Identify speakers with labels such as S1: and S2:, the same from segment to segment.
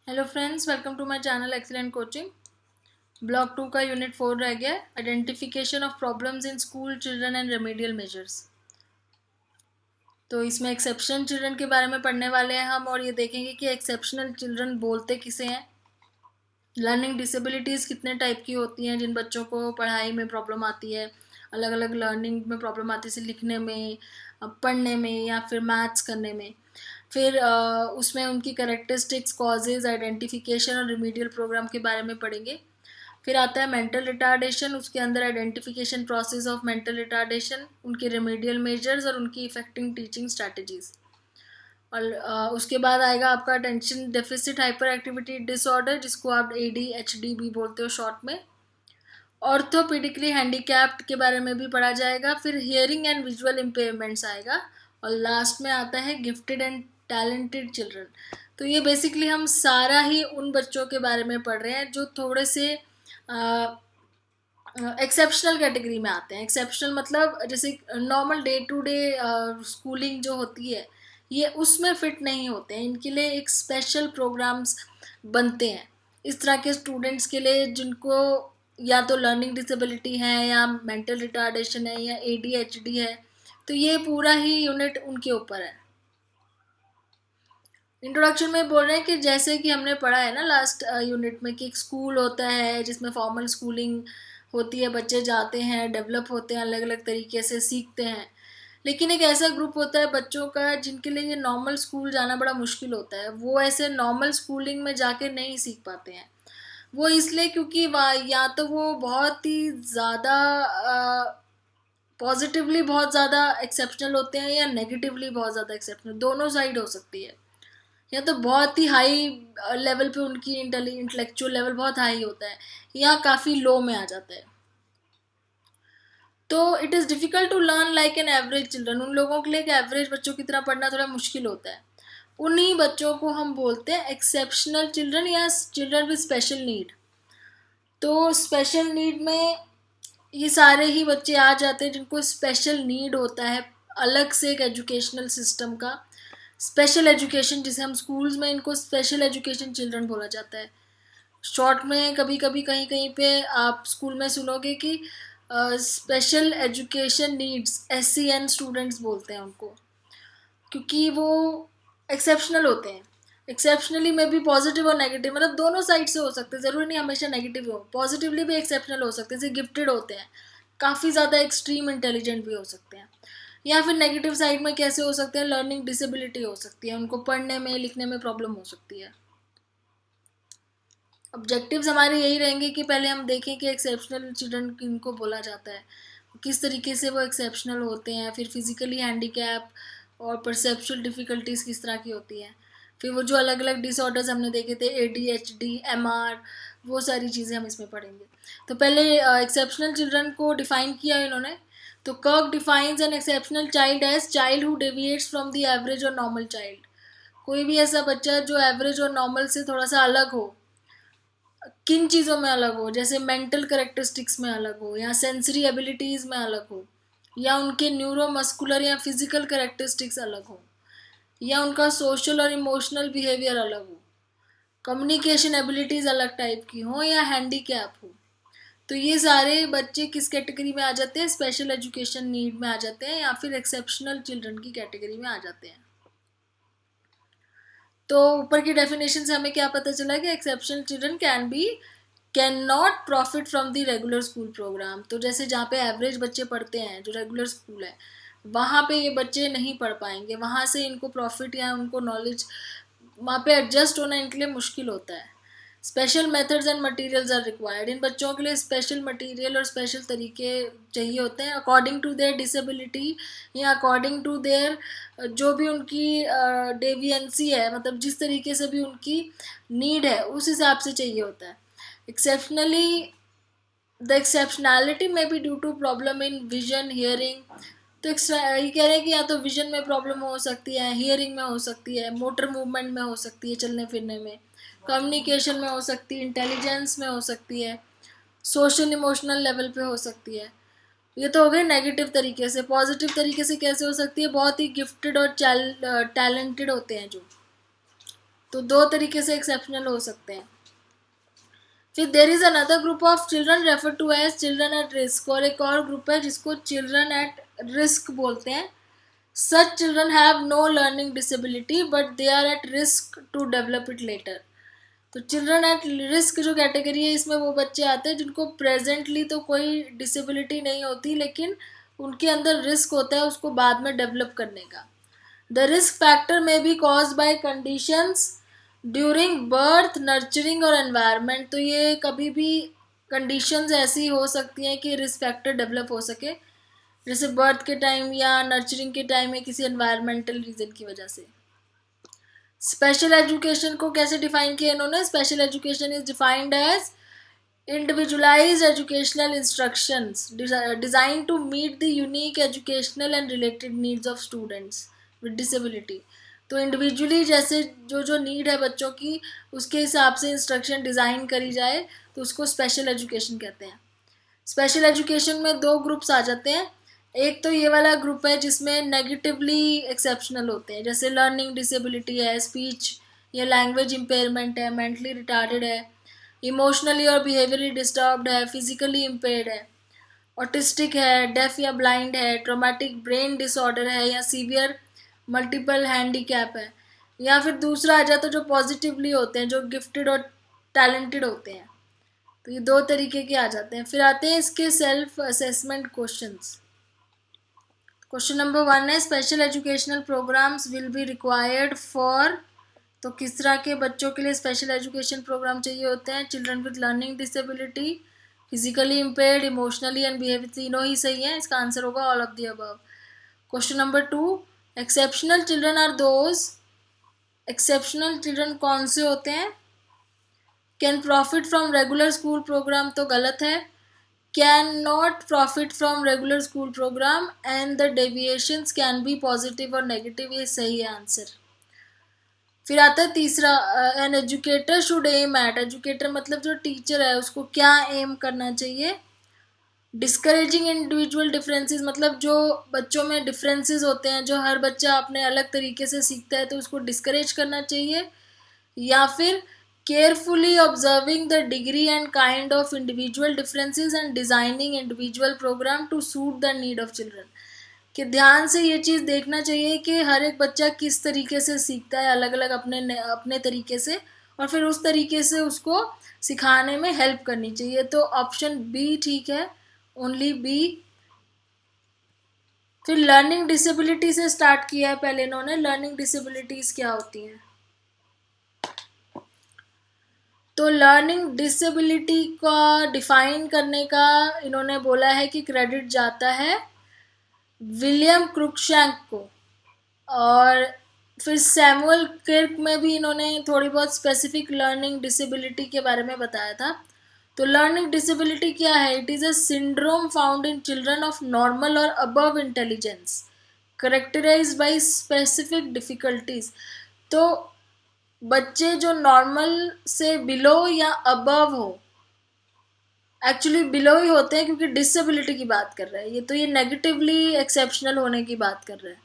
S1: Hello friends, welcome to my channel excellent coaching. Block 2 का unit 4 रह गया, identification of problems in school children and remedial measures. तो इसमें exceptional children के बारे में पढ़ने वाले हैं हम, और ये देखेंगे कि एक्सेप्शनल चिल्ड्रन बोलते किसे हैं, लर्निंग डिसेबिलिटीज़ कितने टाइप की होती हैं, जिन बच्चों को पढ़ाई में प्रॉब्लम आती है, अलग अलग लर्निंग में प्रॉब्लम आती है, जैसे लिखने में, पढ़ने में या फिर मैथ्स करने में। फिर उसमें उनकी करेक्टरिस्टिक्स, कॉजेज, आइडेंटिफिकेशन और रिमीडियल प्रोग्राम के बारे में पढ़ेंगे। फिर आता है मेंटल रिटार्डेशन, उसके अंदर identification process of mental retardation, उनके रिमीडियल मेजर्स और उनकी इफेक्टिंग टीचिंग स्ट्रैटेजीज। और उसके बाद आएगा आपका attention deficit hyper activity disorder, जिसको आप ADHD भी बोलते हो शॉर्ट में। ऑर्थोपेडिकली हैंडीकैप्ड के बारे में भी पढ़ा जाएगा। फिर हियरिंग एंड विजुअल इम्पेयरमेंट्स आएगा। और लास्ट में आता है गिफ्टेड एंड टैलेंटेड चिल्ड्रन। तो ये बेसिकली हम सारा ही उन बच्चों के बारे में पढ़ रहे हैं जो थोड़े से एक्सेप्शनल कैटेगरी में आते हैं। एक्सेप्शनल मतलब जैसे normal day to day schooling जो होती है, ये उसमें फिट नहीं होते हैं। इनके लिए एक स्पेशल प्रोग्राम्स बनते हैं इस तरह के स्टूडेंट्स के लिए, जिनको या तो लर्निंग डिसेबिलिटी है या मेंटल रिटार्डेशन है या ADHD है। तो ये पूरा ही यूनिट उनके ऊपर है। इंट्रोडक्शन में बोल रहे हैं कि जैसे कि हमने पढ़ा है ना लास्ट यूनिट में, कि एक स्कूल होता है जिसमें फॉर्मल स्कूलिंग होती है, बच्चे जाते हैं, डेवलप होते हैं, अलग अलग तरीके से सीखते हैं। लेकिन एक ऐसा ग्रुप होता है बच्चों का जिनके लिए ये नॉर्मल स्कूल जाना बड़ा मुश्किल होता है। वो ऐसे नॉर्मल स्कूलिंग में जाके नहीं सीख पाते हैं। वो इसलिए क्योंकि या तो वो बहुत ही ज़्यादा पॉजिटिवली बहुत ज़्यादा एक्सेप्शनल होते हैं, या नेगेटिवली बहुत ज़्यादा एक्सेप्शनल, दोनों साइड हो सकती है। या तो बहुत ही हाई लेवल पे उनकी इंटेलेक्चुअल लेवल बहुत हाई होता है, या काफ़ी लो में आ जाता है। तो it is difficult to learn like an average children. उन लोगों के लिए एक एवरेज बच्चों की तरह पढ़ना थोड़ा मुश्किल होता है। उन्हीं बच्चों को हम बोलते हैं एक्सेप्शनल चिल्ड्रन या चिल्ड्रन विद स्पेशल नीड। तो स्पेशल नीड में ये सारे ही बच्चे आ जाते हैं जिनको स्पेशल नीड होता है, अलग से एक एजुकेशनल सिस्टम का। स्पेशल एजुकेशन, जिसे हम स्कूल्स में इनको स्पेशल एजुकेशन चिल्ड्रन बोला जाता है। शॉर्ट में कभी कभी कहीं कहीं पे आप स्कूल में सुनोगे कि special education needs, SEN students बोलते हैं उनको, क्योंकि वो एक्सेप्शनल होते हैं। एक्सेप्शनली में भी पॉजिटिव और नेगेटिव, मतलब दोनों साइड से हो सकते हैं, ज़रूरी नहीं हमेशा नेगेटिव हो। पॉजिटिवली भी एक्सेप्शनल हो सकते हैं, जैसे गिफ्टेड होते हैं, काफ़ी ज़्यादा एक्सट्रीम इंटेलिजेंट भी हो सकते हैं। या फिर नेगेटिव साइड में कैसे हो सकते हैं, लर्निंग डिसेबिलिटी हो सकती है, उनको पढ़ने में लिखने में प्रॉब्लम हो सकती है। ऑब्जेक्टिव्स हमारे यही रहेंगे कि पहले हम देखें कि एक्सेप्शनल चिल्ड्रन किनको बोला जाता है, किस तरीके से वो एक्सेप्शनल होते हैं, फिर फिजिकली हैंडीकैप और परसेप्चुअल डिफ़िकल्टीज़ किस तरह की होती हैं। फिर वो जो अलग अलग डिसऑर्डर्स हमने देखे थे, ADHD, MR, वो सारी चीज़ें हम इसमें पढ़ेंगे। तो पहले एक्सेप्शनल चिल्ड्रन को डिफ़ाइन किया इन्होंने। तो Kirk defines an exceptional child as child who deviates from the average और नॉर्मल चाइल्ड। कोई भी ऐसा बच्चा जो एवरेज और नॉर्मल से थोड़ा सा अलग हो। किन चीज़ों में अलग हो, जैसे मेंटल करेक्टरिस्टिक्स में अलग हो, या सेंसरी एबिलिटीज़ में अलग हो, या उनके न्यूरोमस्कुलर या फिजिकल करेक्टरिस्टिक्स अलग हो, या उनका सोशल और इमोशनल बिहेवियर अलग हो, कम्युनिकेशन एबिलिटीज़ अलग टाइप की हो, या हैंडीकैप हो। तो ये सारे बच्चे किस कैटेगरी में आ जाते हैं, स्पेशल एजुकेशन नीड में आ जाते हैं, या फिर एक्सेप्शनल चिल्ड्रन की कैटेगरी में आ जाते हैं। तो ऊपर की डेफिनेशन से हमें क्या पता चला कि exceptional children can not profit from the regular school program. तो जैसे जहाँ पे एवरेज बच्चे पढ़ते हैं, जो रेगुलर स्कूल है, वहाँ पे ये बच्चे नहीं पढ़ पाएंगे, वहाँ से इनको प्रॉफिट या उनको नॉलेज, वहाँ पे एडजस्ट होना इनके लिए मुश्किल होता है। Special methods and materials are required. इन बच्चों के लिए स्पेशल मटेरियल और स्पेशल तरीके चाहिए होते हैं, अकॉर्डिंग टू देयर डिसेबिलिटी, या अकॉर्डिंग टू देयर जो भी उनकी डेविएंसी है, मतलब जिस तरीके से भी उनकी नीड है उस हिसाब से चाहिए होता है। एक्सेप्शनली द एक्सेप्शनैलिटी में be due to problem in vision, hearing. तो ये कह रहे हैं कि या तो विजन में प्रॉब्लम हो सकती है, हियरिंग में हो सकती है, मोटर मूवमेंट में हो सकती है, चलने फिरने में, कम्युनिकेशन में हो सकती है, इंटेलिजेंस में हो सकती है, सोशल इमोशनल लेवल पे हो सकती है। ये तो हो गए नेगेटिव तरीके से। पॉजिटिव तरीके से कैसे हो सकती है, बहुत ही गिफ्टेड और टैलेंटेड होते हैं जो। तो दो तरीके से एक्सेप्शनल हो सकते हैं। फिर there is another group of children refer to as children at risk, और एक और ग्रुप है जिसको चिल्ड्रन एट रिस्क बोलते हैं। Such children have no learning disability but they are at risk to develop it later. तो children at risk जो category है, इसमें वो बच्चे आते हैं जिनको प्रेजेंटली तो कोई डिसेबिलिटी नहीं होती, लेकिन उनके अंदर रिस्क होता है उसको बाद में डेवलप करने का। द रिस्क फैक्टर में be cause by conditions during birth, nurturing और एनवायरनमेंट। तो ये कभी भी कंडीशंस ऐसी हो सकती हैं कि रिस्क फैक्टर डेवलप हो सके, जैसे बर्थ के टाइम या नर्चरिंग के टाइम या किसी एनवायरमेंटल रीजन की वजह से। स्पेशल एजुकेशन को कैसे डिफाइन किया इन्होंने? Special education is defined as individualized educational instructions designed to meet the unique educational and related needs of students with disability। तो इंडिविजुअली जैसे जो जो नीड है बच्चों की, उसके हिसाब से इंस्ट्रक्शन डिज़ाइन करी जाए, तो उसको स्पेशल एजुकेशन कहते हैं। स्पेशल एजुकेशन में दो ग्रुप्स आ जाते हैं। एक तो ये वाला ग्रुप है जिसमें नेगेटिवली एक्सेप्शनल होते हैं, जैसे लर्निंग डिसेबिलिटी है, स्पीच या लैंग्वेज इम्पेयरमेंट है, मेंटली रिटार्डेड है, इमोशनली और बिहेवियरली डिस्टर्ब्ड है, फिजिकली इम्पेयर्ड है, ऑटिस्टिक है, डेफ या ब्लाइंड है, ट्रोमेटिक ब्रेन डिसऑर्डर है, या सीवियर मल्टीपल हैंडीकैप है। या फिर दूसरा आ जाता है जो पॉजिटिवली होते हैं, जो गिफ्टेड और टैलेंटेड होते हैं। तो ये दो तरीके के आ जाते हैं। फिर आते हैं इसके self assessment questions. Question number 1 है special educational programs will be required for. तो किस तरह के बच्चों के लिए स्पेशल एजुकेशन प्रोग्राम चाहिए होते हैं? Children with learning disability, physically impaired, emotionally and behavior, तीनों ही सही है। इसका आंसर होगा all of the above. Question number 2, exceptional children are those. Exceptional children कौन से होते हैं? Can profit from regular school program, तो गलत है। Can not profit from regular school program and the deviations can be positive और negative, ये सही है आंसर। फिर आता है तीसरा, an educator should aim at. Educator मतलब जो टीचर है उसको क्या एम करना चाहिए? डिस्करेजिंग इंडिविजुअल डिफरेंसेस, मतलब जो बच्चों में डिफरेंसेस होते हैं, जो हर बच्चा अपने अलग तरीके से सीखता है, तो उसको डिस्करेज करना चाहिए। या फिर carefully observing the degree and kind of individual differences and designing individual program to suit the need of children. कि ध्यान से ये चीज़ देखना चाहिए कि हर एक बच्चा किस तरीके से सीखता है, अलग अलग अपने तरीके से, और फिर उस तरीके से उसको सिखाने में हेल्प करनी चाहिए। तो ऑप्शन बी ठीक है, ओनली बी। फिर लर्निंग डिसेबिलिटी से स्टार्ट किया है पहले इन्होंने। लर्निंग डिसेबिलिटीज क्या होती हैं? तो लर्निंग डिसेबिलिटी का डिफाइन करने का इन्होंने बोला है कि क्रेडिट जाता है विलियम क्रुकशैंक को, और फिर सैमुअल किर्क में भी इन्होंने थोड़ी बहुत स्पेसिफिक लर्निंग डिसेबिलिटी के बारे में बताया था। तो लर्निंग डिसेबिलिटी क्या है? It is a syndrome found in children of normal और above intelligence characterised by specific difficulties. तो बच्चे जो नॉर्मल से बिलो या अबव हो, एक्चुअली बिलो ही होते हैं क्योंकि डिसेबिलिटी की बात कर रहे हैं ये, तो ये नेगेटिवली एक्सेप्शनल होने की बात कर रहे हैं।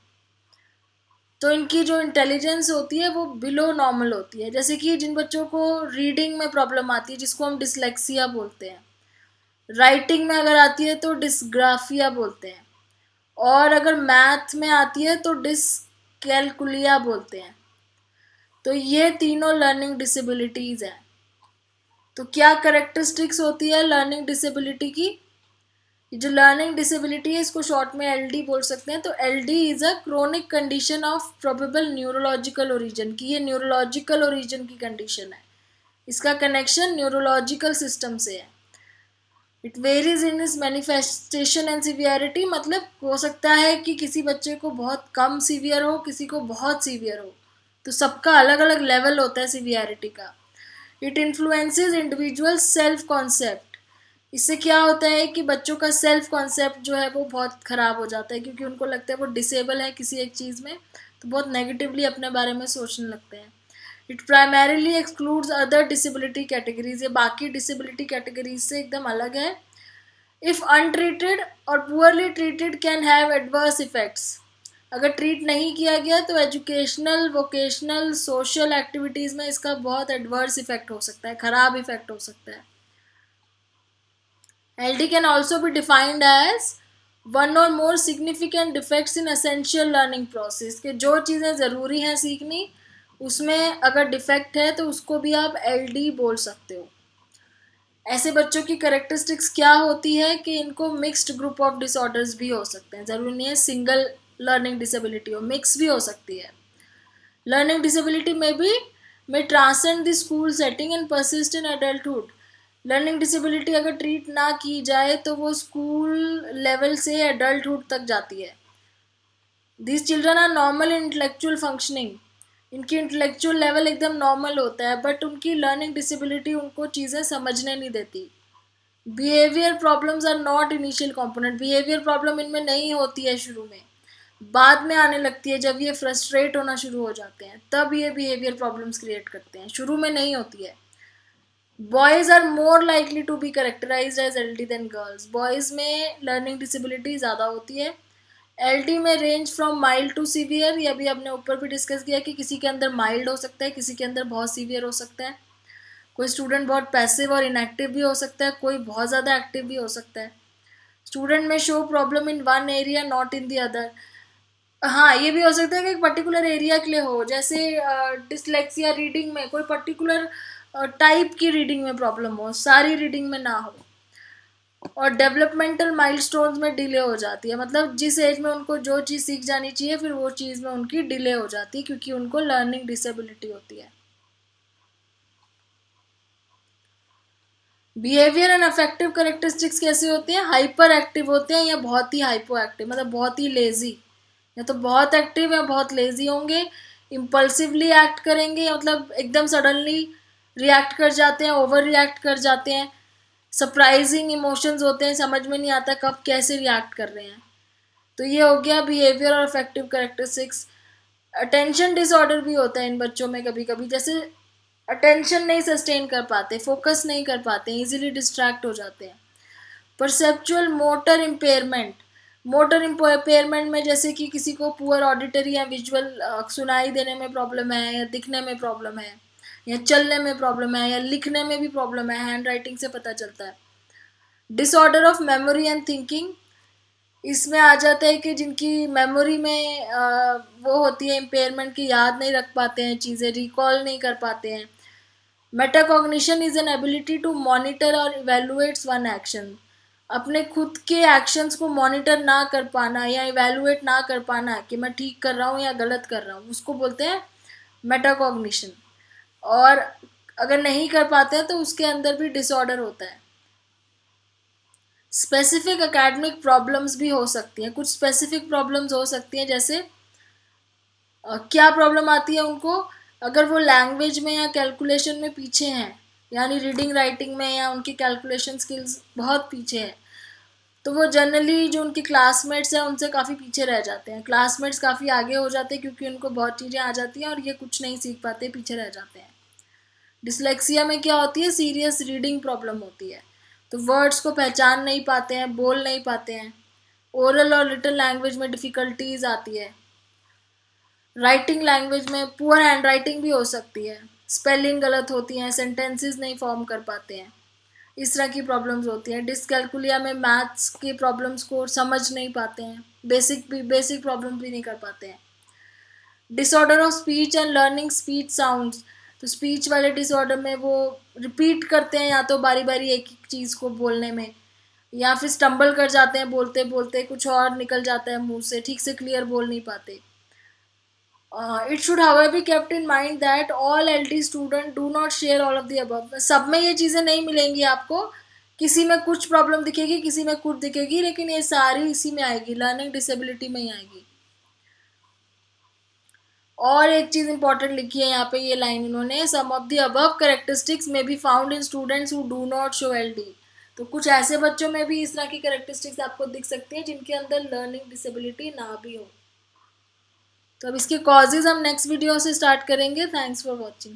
S1: तो इनकी जो इंटेलिजेंस होती है वो बिलो नॉर्मल होती है। जैसे कि जिन बच्चों को रीडिंग में प्रॉब्लम आती है, जिसको हम डिसलेक्सिया बोलते हैं, राइटिंग में अगर आती है तो डिसग्राफिया बोलते हैं, और अगर मैथ में आती है तो डिसकैलकुलिया बोलते हैं। तो ये तीनों लर्निंग डिसेबिलिटीज़ हैं। तो क्या करेक्टरिस्टिक्स होती है लर्निंग डिसेबिलिटी की? जो लर्निंग डिसेबिलिटी है इसको शॉर्ट में एलडी बोल सकते हैं। तो LD is a chronic condition of probable neurological origin की, ये न्यूरोलॉजिकल ओरिजिन की कंडीशन है, इसका कनेक्शन न्यूरोलॉजिकल सिस्टम से है। It varies in is manifestation and severity, मतलब हो सकता है कि किसी बच्चे को बहुत कम सीवियर हो, किसी को बहुत सीवियर हो, तो सबका अलग अलग लेवल होता है सीवियरिटी का। It influences individual self concept, इससे क्या होता है कि बच्चों का सेल्फ कॉन्सेप्ट जो है वो बहुत ख़राब हो जाता है, क्योंकि उनको लगता है वो डिसेबल है किसी एक चीज़ में, तो बहुत नेगेटिवली अपने बारे में सोचने लगते हैं। It primarily excludes other disability categories, ये बाकी डिसेबिलिटी कैटेगरीज से एकदम अलग है। इफ़ अनट्रीटेड और poorly treated can have adverse effects, अगर ट्रीट नहीं किया गया तो एजुकेशनल, वोकेशनल, सोशल एक्टिविटीज़ में इसका बहुत एडवर्स इफेक्ट हो सकता है, ख़राब इफेक्ट हो सकता है। LD can also be defined as one or more significant defects in essential learning process, कि जो चीज़ें ज़रूरी हैं सीखनी उसमें अगर डिफेक्ट है तो उसको भी आप LD बोल सकते हो। ऐसे बच्चों की करेक्टरिस्टिक्स क्या होती है कि इनको मिक्स्ड ग्रुप ऑफ डिसऑर्डर्स भी हो सकते हैं, ज़रूरी नहीं है सिंगल लर्निंग डिसेबिलिटी हो, मिक्स भी हो सकती है। लर्निंग डिसेबिलिटी में भी may transcend the school setting and persist in adulthood। Learning disability अगर ट्रीट ना की जाए तो वो स्कूल लेवल से एडल्टहुड तक जाती है। These children are normal intellectual functioning, इनकी इंटेलेक्चुअल लेवल एकदम नॉर्मल होता है, बट उनकी लर्निंग डिसेबिलिटी उनको चीज़ें समझने नहीं देती। Behavior problems are not initial component, behavior problem इनमें नहीं होती है शुरू में, बाद में आने लगती है जब ये फ्रस्ट्रेट होना शुरू हो जाते हैं, तब ये बिहेवियर प्रॉब्लम्स क्रिएट करते हैं, शुरू में नहीं होती है। Boys are more likely to be characterized as LD then girls, boys में लर्निंग डिसेबिलिटी ज़्यादा होती है। LD में range from mild to severe, ये अभी हमने ऊपर भी डिस्कस किया कि किसी के अंदर माइल्ड हो सकता है, किसी के अंदर बहुत सीवियर हो सकता है। कोई स्टूडेंट बहुत पैसिव और इनएक्टिव भी हो सकता है, कोई बहुत ज़्यादा एक्टिव भी हो सकता है। स्टूडेंट में show problem in one area not in the other, हाँ ये भी हो सकता है कि एक पर्टिकुलर एरिया के लिए हो, जैसे डिसलेक्सिया, रीडिंग में कोई पर्टिकुलर टाइप की रीडिंग में प्रॉब्लम हो, सारी रीडिंग में ना हो। और डेवलपमेंटल माइलस्टोन्स में डिले हो जाती है, मतलब जिस एज में उनको जो चीज़ सीख जानी चाहिए फिर वो चीज़ में उनकी डिले हो जाती है क्योंकि उनको लर्निंग डिसेबिलिटी होती है। बिहेवियर एंड अफेक्टिव करेक्टरिस्टिक्स कैसे होते हैं? हाइपर एक्टिव होते हैं या बहुत ही हाइपो एक्टिव, मतलब बहुत ही लेजी, या तो बहुत एक्टिव या बहुत लेजी होंगे। इम्पल्सिवली एक्ट करेंगे, मतलब एकदम सडनली रिएक्ट कर जाते हैं, ओवर रिएक्ट कर जाते हैं। सरप्राइजिंग इमोशंस होते हैं, समझ में नहीं आता कब कैसे रिएक्ट कर रहे हैं। तो ये हो गया बिहेवियर और अफेक्टिव करेक्टरिस्टिक्स। अटेंशन डिसऑर्डर भी होता है इन बच्चों में कभी कभी, जैसे अटेंशन नहीं सस्टेन कर पाते, फोकस नहीं कर पाते, इजीली डिस्ट्रैक्ट हो जाते हैं। Perceptual motor impairment, motor impairment में जैसे कि किसी को पुअर ऑडिटरी या विजुअल सुनाई देने में प्रॉब्लम है, या दिखने में प्रॉब्लम है, या चलने में प्रॉब्लम है, या लिखने में भी प्रॉब्लम है, हैंड राइटिंग से पता चलता है। Disorder of memory and thinking, इसमें आ जाता है कि जिनकी मेमोरी में वो होती है इम्पेयरमेंट की, याद नहीं रख पाते हैं चीज़ें, रिकॉल नहीं कर पाते हैं। Metacognition is an ability to monitor और इवेलुएट्स वन एक्शन, अपने खुद के एक्शंस को मॉनिटर ना कर पाना या इवेलुएट ना कर पाना कि मैं ठीक कर रहा हूँ या गलत कर रहा हूँ, उसको बोलते हैं मेटाकॉग्निशन। और अगर नहीं कर पाते हैं तो उसके अंदर भी डिसऑर्डर होता है। स्पेसिफिक एकेडमिक प्रॉब्लम्स भी हो सकती हैं, कुछ स्पेसिफिक प्रॉब्लम्स हो सकती हैं, जैसे क्या प्रॉब्लम आती है उनको, अगर वो लैंग्वेज में या कैलकुलेशन में पीछे हैं, यानी रीडिंग राइटिंग में या उनकी कैलकुलेशन स्किल्स बहुत पीछे हैं, तो वो जनरली जो उनके क्लासमेट्स हैं उनसे काफ़ी पीछे रह जाते हैं, क्लासमेट्स काफ़ी आगे हो जाते हैं क्योंकि उनको बहुत चीज़ें आ जाती हैं और ये कुछ नहीं सीख पाते, पीछे रह जाते हैं। डिसलेक्सिया में क्या होती है? सीरियस रीडिंग प्रॉब्लम होती है, तो वर्ड्स को पहचान नहीं पाते हैं, बोल नहीं पाते हैं। ओरल और रिटन लैंग्वेज में डिफ़िकल्टीज आती है। राइटिंग लैंग्वेज में पुअर हैंड राइटिंग भी हो सकती है, स्पेलिंग गलत होती हैं, सेंटेंसेस नहीं फॉर्म कर पाते हैं, इस तरह की प्रॉब्लम्स होती हैं। डिसकैलकुलिया में मैथ्स की प्रॉब्लम्स को समझ नहीं पाते हैं, बेसिक प्रॉब्लम भी नहीं कर पाते हैं। Disorder of speech and learning speech sounds, तो स्पीच वाले डिसऑर्डर में वो रिपीट करते हैं या तो बारी बारी एक एक चीज़ को बोलने में, या फिर स्टम्बल कर जाते हैं, बोलते बोलते कुछ और निकल जाता है मुंह से, ठीक से क्लियर बोल नहीं पाते। It should however be kept in mind that all LD student do not share all of the above, सब में ये चीज़ें नहीं मिलेंगी आपको, किसी में कुछ प्रॉब्लम दिखेगी, किसी में कुछ दिखेगी, लेकिन ये सारी इसी में आएगी, लर्निंग डिसेबिलिटी में ही आएगी। और एक चीज़ इंपॉर्टेंट लिखी है यहाँ पे, ये लाइन इन्होंने, सम ऑफ द अबव कैरेक्टरिस्टिक्स में be found in students who do not show LD, तो कुछ ऐसे बच्चों में भी इस तरह की कैरेक्टरिस्टिक्स आपको दिख सकती हैं जिनके अंदर लर्निंग डिसेबिलिटी ना भी हो। तो अब इसके कॉजेज हम नेक्स्ट वीडियो से स्टार्ट करेंगे। Thanks for watching.